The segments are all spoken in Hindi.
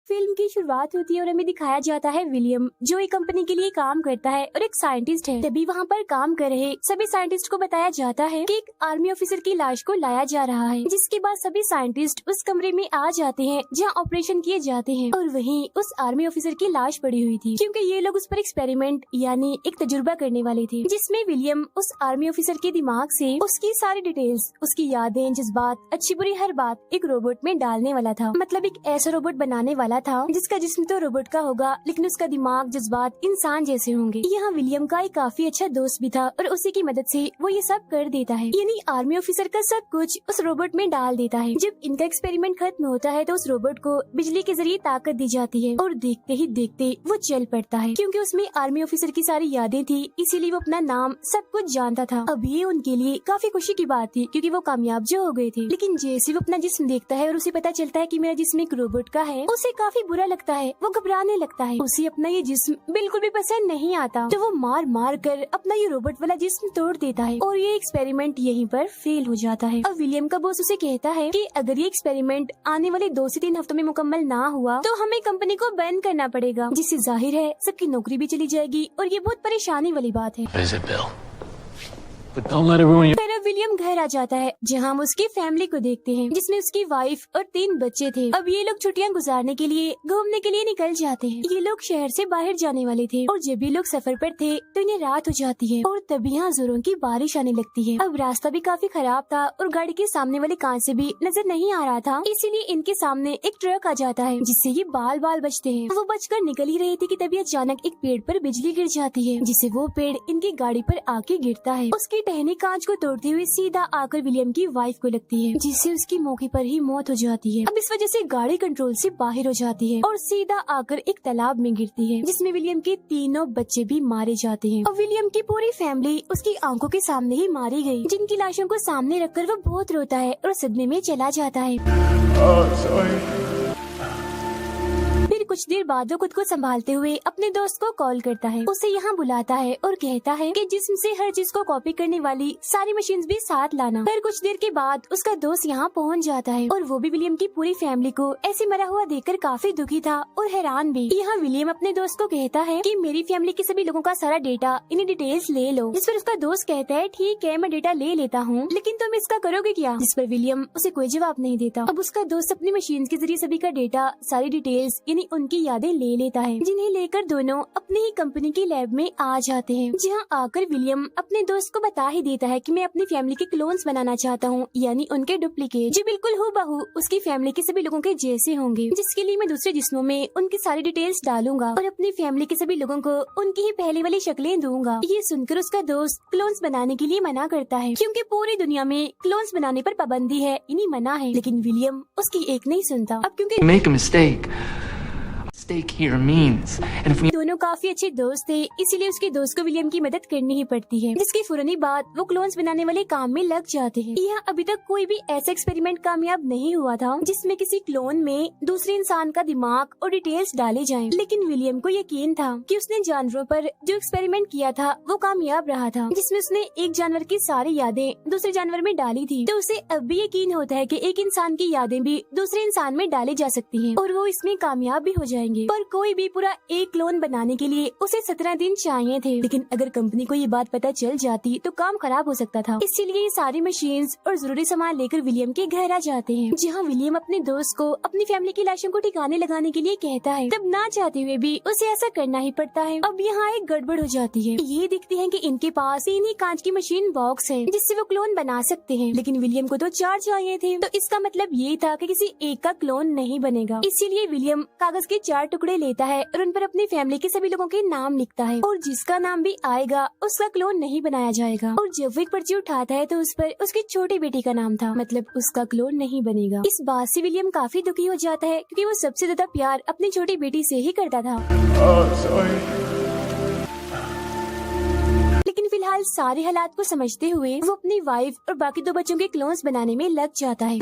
फिल्म की शुरुआत होती है और हमें दिखाया जाता है विलियम, जो एक कंपनी के लिए काम करता है और एक साइंटिस्ट है। तभी वहाँ पर काम कर रहे सभी साइंटिस्ट को बताया जाता है कि एक आर्मी ऑफिसर की लाश को लाया जा रहा है, जिसके बाद सभी साइंटिस्ट उस कमरे में आ जाते हैं जहाँ ऑपरेशन किए जाते हैं। और वहीं उस आर्मी ऑफिसर की लाश पड़ी हुई थी, क्योंकि ये लोग उस पर एक्सपेरिमेंट यानी एक तजुर्बा करने वाले थे, जिसमें विलियम उस आर्मी ऑफिसर के दिमाग से उसकी सारी डिटेल्स, उसकी यादें, जज्बात, अच्छी बुरी हर बात एक रोबोट में डालने वाला था। मतलब एक ऐसा रोबोट बनाने वाला था जिसका जिस्म तो रोबोट का होगा, लेकिन उसका दिमाग, जज्बात इंसान जैसे होंगे। यहाँ विलियम का एक काफी अच्छा दोस्त भी था और उसी की मदद से वो ये सब कर देता है, यानी आर्मी ऑफिसर का सब कुछ उस रोबोट में डाल देता है। जब इनका एक्सपेरिमेंट खत्म होता है तो उस रोबोट को बिजली के जरिए ताकत दी जाती है और देखते ही देखते वो चल पड़ता है, क्योंकि उसमें आर्मी ऑफिसर की सारी यादें थी, इसीलिए वो अपना नाम सब कुछ जानता था। अब ये उनके लिए काफी खुशी की बात थी, क्योंकि वो कामयाब जो हो गए थे। लेकिन जैसे वो अपना जिस्म देखता है और उसे पता चलता है कि मेरा जिस्म एक रोबोट का है, उसे काफी बुरा लगता है, वो घबराने लगता है। उसे अपना ये जिस्म बिल्कुल भी पसंद नहीं आता, तो वो मार मार कर अपना ये रोबोट वाला जिस्म तोड़ देता है और ये एक्सपेरिमेंट यहीं पर फेल हो जाता है। अब विलियम का बॉस उसे कहता है कि अगर ये एक्सपेरिमेंट आने वाले 2 से 3 हफ्तों में मुकम्मल ना हुआ तो हमें कंपनी को बंद करना पड़ेगा, जिससे जाहिर है सबकी नौकरी भी चली जाएगी और ये बहुत परेशानी वाली बात है। फिर अब विलियम घर आ जाता है, जहाँ हम उसकी फैमिली को देखते हैं, जिसमें उसकी वाइफ और 3 बच्चे थे। अब ये लोग छुट्टियां गुजारने के लिए घूमने के लिए निकल जाते हैं। ये लोग शहर से बाहर जाने वाले थे और जब ये लोग सफर पर थे तो इन्हें रात हो जाती है और तभी यहाँ जोरों की बारिश आने लगती है। अब रास्ता भी काफी खराब था और गाड़ी के सामने वाले कांच से भी नजर नहीं आ रहा था, इसीलिए इनके सामने एक ट्रक आ जाता है, जिससे ये बाल बाल बचते हैं। वो बचकर निकल ही रही थी कि तभी अचानक एक पेड़ पर बिजली गिर जाती है, जिससे वो पेड़ इनकी गाड़ी पर आके गिरता है। उसकी टहनी कांच को तोड़ते हुए सीधा आकर विलियम की वाइफ को लगती है, जिससे उसकी मौके पर ही मौत हो जाती है। अब इस वजह से गाड़ी कंट्रोल से बाहर हो जाती है और सीधा आकर एक तालाब में गिरती है, जिसमें विलियम के 3 बच्चे भी मारे जाते हैं। और विलियम की पूरी फैमिली उसकी आंखों के सामने ही मारी गई, जिनकी लाशों को सामने रखकर वो बहुत रोता है और सदमे में चला जाता है। फिर कुछ देर बाद वो खुद को संभालते हुए अपने दोस्त को कॉल करता है, उसे यहाँ बुलाता है और कहता है कि जिस्म से हर चीज को कॉपी करने वाली सारी मशीन्स भी साथ लाना। फिर कुछ देर के बाद उसका दोस्त यहाँ पहुँच जाता है और वो भी विलियम की पूरी फैमिली को ऐसे मरा हुआ देखकर काफी दुखी था और हैरान भी। यहाँ विलियम अपने दोस्त को कहता है कि मेरी फैमिली के सभी लोगों का सारा डेटा, इन्हें डिटेल्स ले लो। जिस पर उसका दोस्त कहता है ठीक है, मैं डेटा ले लेता हूँ, लेकिन तुम इसका करोगे क्या? जिस पर विलियम उसे कोई जवाब नहीं देता। अब उसका दोस्त अपनी मशीन के जरिए सभी का डेटा, सारी डिटेल्स यानी उनकी यादें ले लेता है, जिन्हें लेकर दोनों अपनी ही कंपनी की लैब में आ जाते हैं, जहां आकर विलियम अपने दोस्त को बता ही देता है कि मैं अपनी फैमिली के क्लोन्स बनाना चाहता हूं, यानी उनके डुप्लीकेट, जो बिल्कुल हूबहू उसकी फैमिली के सभी लोगों के जैसे होंगे, जिसके लिए मैं दूसरे जिस्मों में उनकी सारी डिटेल्स डालूंगा और अपनी फैमिली के सभी लोगों को उनकी ही पहले वाली शक्लें दूंगा। ये सुनकर उसका दोस्त क्लोन्स बनाने के लिए मना करता है, क्योंकि पूरी दुनिया में क्लोन्स बनाने पर पाबंदी है, इन्हीं मना है। लेकिन विलियम उसकी एक नहीं सुनता। अब क्योंकि दोनों काफी अच्छे दोस्त थे, इसीलिए उसके दोस्त को विलियम की मदद करनी ही पड़ती है, जिसके फौरनी बाद वो क्लोन्स बनाने वाले काम में लग जाते हैं। यहाँ अभी तक कोई भी ऐसा एक्सपेरिमेंट कामयाब नहीं हुआ था जिसमें किसी क्लोन में दूसरे इंसान का दिमाग और डिटेल्स डाले जाएं। लेकिन विलियम को यकीन था कि उसने जानवरों पर जो एक्सपेरिमेंट किया था वो कामयाब रहा था, जिसमें उसने एक जानवर की सारी यादें दूसरे जानवर में डाली थी। तो उसे अब भी यकीन होता है कि एक इंसान की यादें भी दूसरे इंसान में डाली जा सकती है और वो इसमें कामयाब भी हो जाएंगे। पर कोई भी पूरा एक क्लोन बनाने के लिए उसे 17 दिन चाहिए थे, लेकिन अगर कंपनी को ये बात पता चल जाती तो काम खराब हो सकता था। इसीलिए ये सारी मशीन्स और जरूरी सामान लेकर विलियम के घर आ जाते हैं, जहाँ विलियम अपने दोस्त को अपनी फैमिली की लाशों को ठिकाने लगाने के लिए कहता है। तब ना चाहते हुए भी उसे ऐसा करना ही पड़ता है। अब यहाँ एक गड़बड़ हो जाती है। ये दिखती है कि इनके पास 3 ही कांच की मशीन बॉक्स है, जिससे वो क्लोन बना सकते हैं, लेकिन विलियम को तो 4 चाहिए थे। तो इसका मतलब ये था कि किसी एक का क्लोन नहीं बनेगा। इसीलिए विलियम कागज के 4 टुकड़े लेता है और उन पर अपनी फैमिली के सभी लोगों के नाम लिखता है, और जिसका नाम भी आएगा उसका क्लोन नहीं बनाया जाएगा। और जब वो एक पर्ची उठाता है तो उस पर उसकी छोटी बेटी का नाम था, मतलब उसका क्लोन नहीं बनेगा। इस बात से विलियम काफी दुखी हो जाता है, क्योंकि वो सबसे ज्यादा प्यार अपनी छोटी बेटी से ही करता था। लेकिन फिलहाल सारे हालात को समझते हुए वो अपनी वाइफ और बाकी 2 बच्चों के क्लोन्स बनाने में लग जाता है।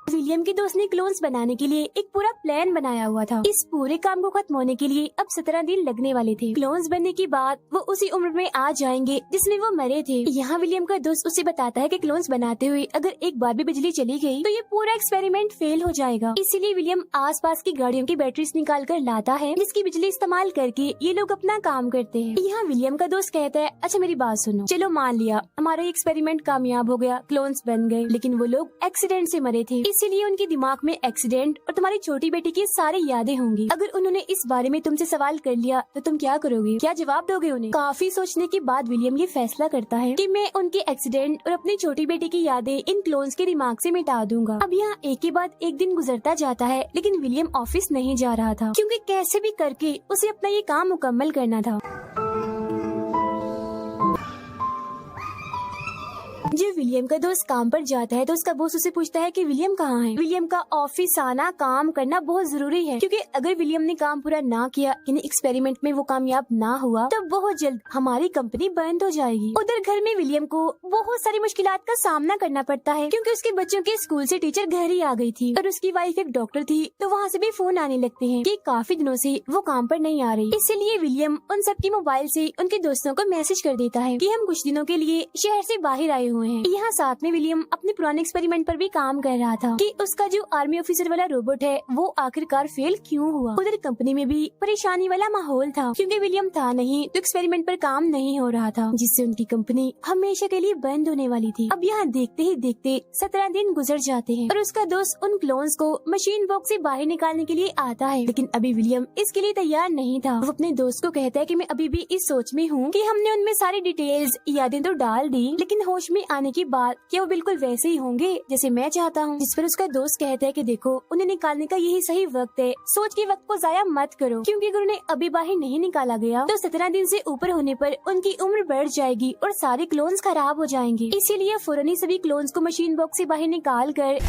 विलियम के दोस्त ने क्लोन्स बनाने के लिए एक पूरा प्लान बनाया हुआ था। इस पूरे काम को खत्म होने के लिए अब 17 दिन लगने वाले थे। क्लोन्स बनने के बाद वो उसी उम्र में आ जाएंगे जिसमें वो मरे थे। यहाँ विलियम का दोस्त उसे बताता है कि क्लोन्स बनाते हुए अगर एक बार भी बिजली चली गई तो ये पूरा एक्सपेरिमेंट फेल हो जाएगा। इसीलिए विलियम आसपास की गाड़ियों की बैटरीज निकाल कर लाता है जिसकी बिजली इस्तेमाल करके ये लोग अपना काम करते हैं। यहाँ विलियम का दोस्त कहता है, अच्छा मेरी बात सुनो, चलो मान लिया हमारा एक्सपेरिमेंट कामयाब हो गया, क्लोन्स बन गए, लेकिन वो लोग एक्सीडेंट से मरे थे, इसीलिए उनके दिमाग में एक्सीडेंट और तुम्हारी छोटी बेटी की सारी यादें होंगी। अगर उन्होंने इस बारे में तुमसे सवाल कर लिया तो तुम क्या करोगे, क्या जवाब दोगे उन्हें? काफी सोचने के बाद विलियम ये फैसला करता है कि मैं उनके एक्सीडेंट और अपनी छोटी बेटी की यादें इन क्लोन्स के दिमाग से मिटा दूंगा। अब यहाँ एक के बाद एक दिन गुजरता जाता है, लेकिन विलियम ऑफिस नहीं जा रहा था क्योंकि कैसे भी करके उसे अपना ये काम मुकम्मल करना था। जब विलियम का दोस्त काम पर जाता है तो उसका बॉस उसे पूछता है कि विलियम कहाँ है। विलियम का ऑफिस आना, काम करना बहुत जरूरी है क्योंकि अगर विलियम ने काम पूरा ना किया, यानी एक्सपेरिमेंट में वो कामयाब ना हुआ, तो बहुत जल्द हमारी कंपनी बंद हो जाएगी। उधर घर में विलियम को बहुत सारी मुश्किलात का सामना करना पड़ता है क्योंकि उसके बच्चों के स्कूल से टीचर घर ही आ गई थी और उसकी वाइफ एक डॉक्टर थी, तो वहाँ से भी फोन आने लगते हैं कि काफी दिनों से वो काम पर नहीं आ रही। इसीलिए विलियम उन सबकी मोबाइल से उनके दोस्तों को मैसेज कर देता है कि हम कुछ दिनों के लिए शहर से बाहर आए हुए हैं। यहाँ साथ में विलियम अपने पुराने एक्सपेरिमेंट पर भी काम कर रहा था कि उसका जो आर्मी ऑफिसर वाला रोबोट है वो आखिरकार फेल क्यों हुआ। उधर कंपनी में भी परेशानी वाला माहौल था क्योंकि विलियम था नहीं तो एक्सपेरिमेंट पर काम नहीं हो रहा था, जिससे उनकी कंपनी हमेशा के लिए बंद होने वाली थी। अब यहाँ देखते ही देखते 17 दिन गुजर जाते हैं और उसका दोस्त उन क्लोन्स को मशीन बॉक्स से बाहर निकालने के लिए आता है, लेकिन अभी विलियम इसके लिए तैयार नहीं था। वो अपने दोस्त को कहता है कि मैं अभी भी इस सोच में हूँ कि हमने उनमें सारी डिटेल्स यादें तो डाल दी, लेकिन होश में आने के बाद क्या वो बिल्कुल वैसे ही होंगे जैसे मैं चाहता हूँ। जिस पर उसका दोस्त कहता है कि देखो उन्हें निकालने का यही सही वक्त है, सोच के वक्त को जाया मत करो क्योंकि अगर उन्हें अभी बाहर नहीं निकाला गया तो 17 दिन से ऊपर होने पर उनकी उम्र बढ़ जाएगी और सारे क्लोन्स खराब हो जाएंगे। इसीलिए फौरन ही सभी क्लोन्स को मशीन बॉक्स से बाहर निकाल कर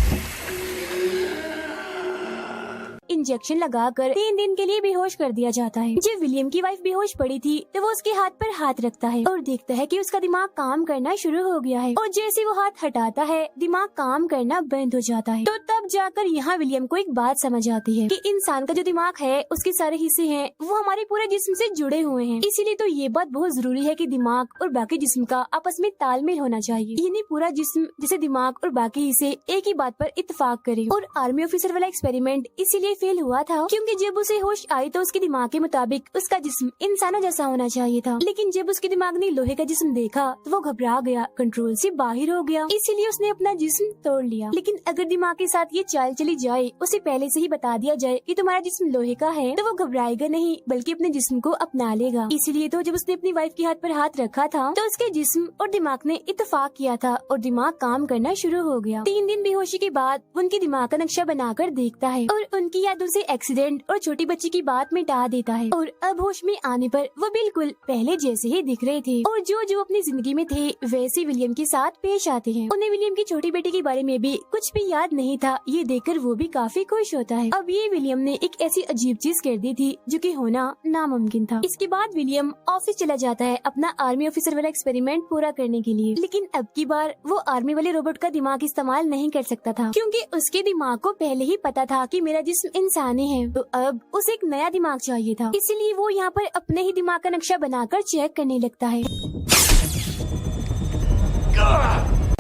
इंजेक्शन लगाकर 3 दिन के लिए बेहोश कर दिया जाता है। जब विलियम की वाइफ बेहोश पड़ी थी तो वो उसके हाथ पर हाथ रखता है और देखता है कि उसका दिमाग काम करना शुरू हो गया है और जैसे वो हाथ हटाता है दिमाग काम करना बंद हो जाता है। तो तब जाकर यहाँ विलियम को एक बात समझ आती है कि इंसान का जो दिमाग है उसके सारे हिस्से हैं वो हमारे पूरे जिस्म से जुड़े हुए हैं, इसीलिए तो ये बात बहुत जरूरी है कि दिमाग और बाकी जिस्म का आपस में तालमेल होना चाहिए, यानी पूरा जिस्म जैसे दिमाग और बाकी हिस्से एक ही बात पर इत्तेफाक करे। और आर्मी ऑफिसर वाला एक्सपेरिमेंट इसीलिए फेल हुआ था क्योंकि जब उसे होश आई तो उसके दिमाग के मुताबिक उसका जिस्म इंसानों जैसा होना चाहिए था, लेकिन जब उसके दिमाग ने लोहे का जिस्म देखा तो वो घबरा गया, कंट्रोल से बाहर हो गया, इसीलिए उसने अपना जिस्म तोड़ लिया। लेकिन अगर दिमाग के साथ ये चाल चली जाए, उसे पहले से ही बता दिया जाए कि तुम्हारा जिस्म लोहे का है, तो वो घबराएगा नहीं बल्कि अपने जिस्म को अपना लेगा। इसीलिए तो जब उसने अपनी वाइफ के हाथ पर हाथ रखा था तो उसके जिस्म और दिमाग ने इत्तेफाक किया था और दिमाग काम करना शुरू हो गया। 3 दिन बेहोशी के बाद उनके दिमाग का नक्शा बनाकर देखता है और उनकी यादों से एक्सीडेंट और छोटी बच्ची की बात मिटा देता है और अब होश में आने पर वो बिल्कुल पहले जैसे ही दिख रहे थे और जो अपनी जिंदगी में थे वैसे विलियम के साथ पेश आते हैं। उन्हें विलियम की छोटी बेटी के बारे में भी कुछ भी याद नहीं था, ये देखकर वो भी काफी खुश होता है। अब ये विलियम ने एक ऐसी अजीब चीज कर दी थी जो कि होना नामुमकिन था। इसके बाद विलियम ऑफिस चला जाता है अपना आर्मी ऑफिसर वाला एक्सपेरिमेंट पूरा करने के लिए, लेकिन अब की बार वो आर्मी वाले रोबोट का दिमाग इस्तेमाल नहीं कर सकता था क्योंकि उसके दिमाग को पहले ही पता था कि मेरा जिस्म इंसानी है, तो अब उसे एक नया दिमाग चाहिए था। इसीलिए वो यहाँ पर अपने ही दिमाग का नक्शा बनाकर चेक करने लगता है।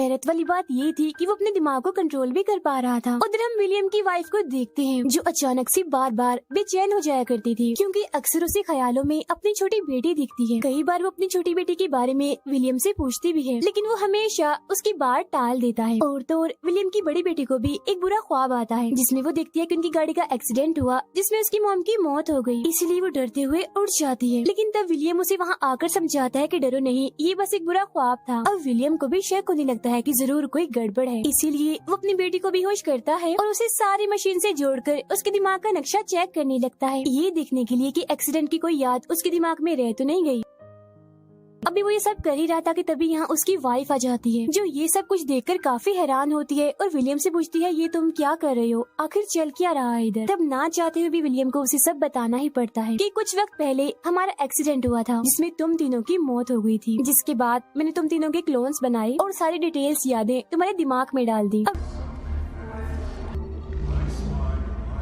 हैरत वाली बात ये थी कि वो अपने दिमाग को कंट्रोल भी कर पा रहा था। उधर हम विलियम की वाइफ को देखते हैं जो अचानक से बार बार बेचैन हो जाया करती थी क्योंकि अक्सर उसे ख्यालों में अपनी छोटी बेटी दिखती है। कई बार वो अपनी छोटी बेटी के बारे में विलियम से पूछती भी है, लेकिन वो हमेशा उसकी बात टाल देता है। और तो और विलियम की बड़ी बेटी को भी एक बुरा ख्वाब आता है जिसमें वो देखती है कि उनकी गाड़ी का एक्सीडेंट हुआ जिसमें उसकी मॉम की मौत हो गई। इसीलिए वो डरते हुए उठ जाती है, लेकिन तब विलियम उसे वहाँ आकर समझाता है कि डरो नहीं, ये बस एक बुरा ख्वाब था। अब विलियम को भी शक होने लगता है कि जरूर कोई गड़बड़ है, इसीलिए वो अपनी बेटी को बेहोश करता है और उसे सारी मशीन से जोड़कर उसके दिमाग का नक्शा चेक करने लगता है, ये देखने के लिए कि एक्सीडेंट की कोई याद उसके दिमाग में रह तो नहीं गई। अभी वो ये सब कर ही रहा था कि तभी यहाँ उसकी वाइफ आ जाती है जो ये सब कुछ देखकर काफी हैरान होती है और विलियम से पूछती है ये तुम क्या कर रहे हो, आखिर चल क्या रहा है इधर। तब ना चाहते हुए भी विलियम को उसे सब बताना ही पड़ता है कि कुछ वक्त पहले हमारा एक्सीडेंट हुआ था जिसमें तुम तीनों की मौत हो गई थी, जिसके बाद मैंने तुम तीनों के क्लोन्स बनाए और सारी डिटेल्स यादें तुम्हारे दिमाग में डाल दी।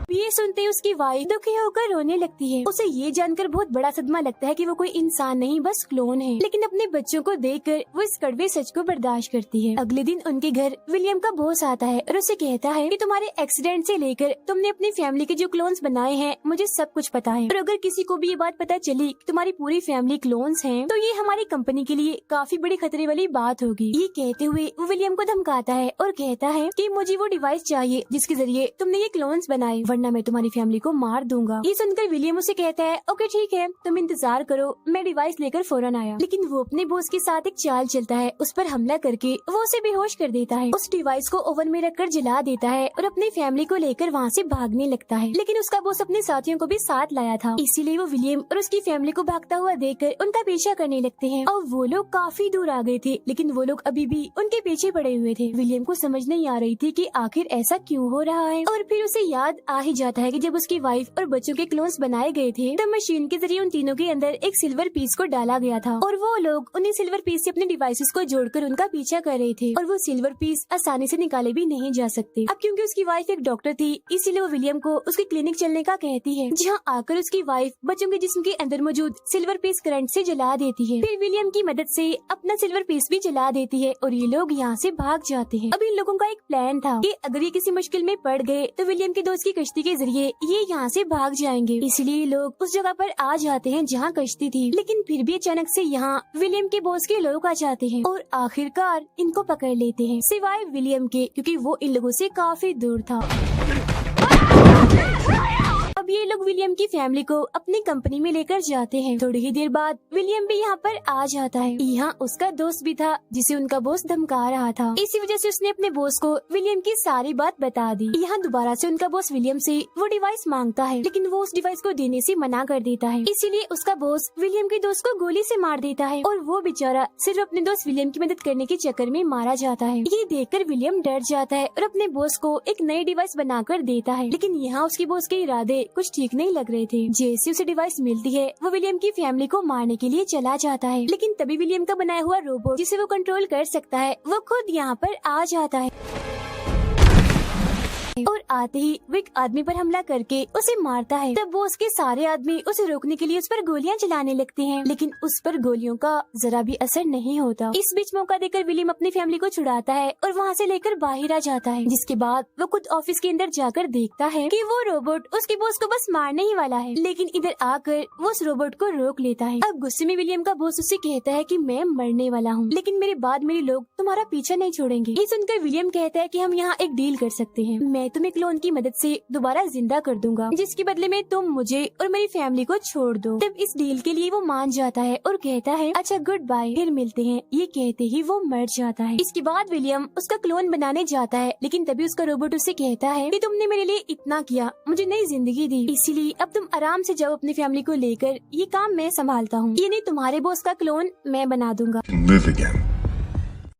ये सुनते ही उसकी वाइफ दुखी होकर रोने लगती है। उसे ये जानकर बहुत बड़ा सदमा लगता है कि वो कोई इंसान नहीं बस क्लोन है, लेकिन अपने बच्चों को देखकर वो इस कड़वे सच को बर्दाश्त करती है। अगले दिन उनके घर विलियम का बॉस आता है और उसे कहता है कि तुम्हारे एक्सीडेंट से लेकर तुमने अपनी फैमिली के जो क्लोन्स बनाए हैं मुझे सब कुछ पता है, और अगर किसी को भी ये बात पता चली कि तुम्हारी पूरी फैमिली क्लोन्स हैं, तो ये हमारी कंपनी के लिए काफी बड़ी खतरे वाली बात होगी। ये कहते हुए वो विलियम को धमकाता है और कहता है कि मुझे वो डिवाइस चाहिए जिसके जरिए तुमने ये क्लोन्स बनाए, वरना मैं तुम्हारी फैमिली को मार दूंगा। ये सुनकर विलियम उसे कहता है ओके ठीक है, तुम इंतजार करो, मैं डिवाइस लेकर फौरन आया। लेकिन वो अपने बॉस के साथ एक चाल चलता है, उस पर हमला करके वो उसे बेहोश कर देता है। उस डिवाइस को ओवन में रखकर जला देता है और अपनी फैमिली को लेकर वहाँ से भागने लगता है। लेकिन उसका बॉस अपने साथियों को भी साथ लाया था, इसीलिए वो विलियम और उसकी फैमिली को भागता हुआ देखकर उनका पीछा करने लगते हैं। और वो लोग काफी दूर आ गए थे, लेकिन वो लोग अभी भी उनके पीछे पड़े हुए थे। विलियम को समझ नहीं आ रही थी कि आखिर ऐसा क्यों हो रहा है, और फिर उसे याद आ ही जाता है कि जब उसकी वाइफ और बच्चों के क्लोन्स बनाए गए थे तब मशीन के जरिए उन तीनों के अंदर एक सिल्वर पीस को डाला गया था, और वो लोग उन्हीं सिल्वर पीस से अपने डिवाइसेस को जोड़कर उनका पीछा कर रहे थे, और वो सिल्वर पीस आसानी से निकाले भी नहीं जा सकते। अब क्योंकि उसकी वाइफ एक डॉक्टर थी, इसीलिए वो विलियम को उसके क्लिनिक चलने का कहती है, जहाँ आकर उसकी वाइफ बच्चों के जिस्म के अंदर मौजूद सिल्वर पीस करंट से जला देती है। फिर विलियम की मदद से अपना सिल्वर पीस भी जला देती है और ये लोग यहाँ से भाग जाते हैं। अब इन लोगों का एक प्लान था कि अगर ये किसी मुश्किल में पड़ गए तो विलियम के दोस्त की कश्ती के जरिए ये यहाँ से भाग जाएंगे, इसलिए लोग उस जगह पर आ जाते हैं जहाँ कश्ती थी। लेकिन फिर भी अचानक से यहाँ विलियम के बॉस के लोग आ जाते हैं और आखिरकार इनको पकड़ लेते हैं, सिवाय विलियम के, क्योंकि वो इन लोगों से काफी दूर था। अब ये लोग विलियम की फैमिली को अपनी कंपनी में लेकर जाते हैं। थोड़ी ही देर बाद विलियम भी यहाँ पर आ जाता है। यहाँ उसका दोस्त भी था जिसे उनका बॉस धमका रहा था, इसी वजह से उसने अपने बॉस को विलियम की सारी बात बता दी। यहाँ दोबारा से उनका बॉस विलियम से वो डिवाइस मांगता है, लेकिन वो उस डिवाइस को देने से मना कर देता है, इसीलिए उसका बॉस विलियम के दोस्त को गोली से मार देता है और वो बेचारा सिर्फ अपने दोस्त विलियम की मदद करने के चक्कर में मारा जाता है। ये देखकर विलियम डर जाता है और अपने बॉस को एक नई डिवाइस बनाकर देता है, लेकिन यहाँ उसके बॉस के इरादे कुछ ठीक नहीं लग रहे थे। जैसे उसे डिवाइस मिलती है वो विलियम की फैमिली को मारने के लिए चला जाता है, लेकिन तभी विलियम का बनाया हुआ रोबोट जिसे वो कंट्रोल कर सकता है वो खुद यहाँ पर आ जाता है और आते ही वो एक आदमी पर हमला करके उसे मारता है। तब वो उसके सारे आदमी उसे रोकने के लिए उस पर गोलियां चलाने लगते हैं, लेकिन उस पर गोलियों का जरा भी असर नहीं होता। इस बीच मौका देकर विलियम अपनी फैमिली को छुड़ाता है और वहाँ से लेकर बाहर आ जाता है, जिसके बाद वो खुद ऑफिस के अंदर जाकर देखता है कि वो रोबोट उसके बॉस को बस मारने ही वाला है, लेकिन इधर आकर वो उस रोबोट को रोक लेता है। अब गुस्से में विलियम का बॉस उससे कहता है कि मैं मरने वाला हूँ, लेकिन मेरे बाद मेरे लोग तुम्हारा पीछा नहीं छोड़ेंगे। ये सुनकर विलियम कहता है कि हम यहाँ एक डील कर सकते हैं, मैं तुम्हें क्लोन की मदद से दोबारा जिंदा कर दूंगा, जिसके बदले में तुम मुझे और मेरी फैमिली को छोड़ दो। तब इस डील के लिए वो मान जाता है और कहता है अच्छा गुड बाय, फिर मिलते हैं। ये कहते ही वो मर जाता है। इसके बाद विलियम उसका क्लोन बनाने जाता है, लेकिन तभी उसका रोबोट उससे कहता है कि तुमने मेरे लिए इतना किया, मुझे नई जिंदगी दी, इसीलिए अब तुम आराम से जाओ अपनी फैमिली को लेकर, ये काम मैं संभालता हूँ, ये नहीं तुम्हारे बॉस का क्लोन मैं बना दूंगा।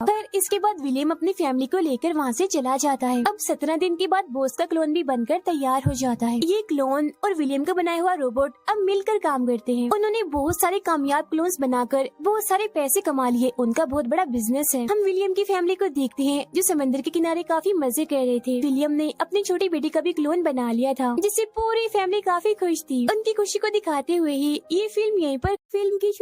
पर इसके बाद विलियम अपनी फैमिली को लेकर वहाँ से चला जाता है। अब 17 दिन के बाद बॉस का क्लोन भी बनकर तैयार हो जाता है। ये क्लोन और विलियम का बनाया हुआ रोबोट अब मिलकर काम करते हैं। उन्होंने बहुत सारे कामयाब क्लोन्स बनाकर बहुत सारे पैसे कमा लिए, उनका बहुत बड़ा बिजनेस है। हम विलियम की फैमिली को देखते हैं जो समंदर के किनारे काफी मजे कर रहे थे। विलियम ने अपनी छोटी बेटी का भी क्लोन बना लिया था, जिससे पूरी फैमिली काफी खुश थी। उनकी खुशी को दिखाते हुए ही ये फिल्म यहीं पर फिल्म की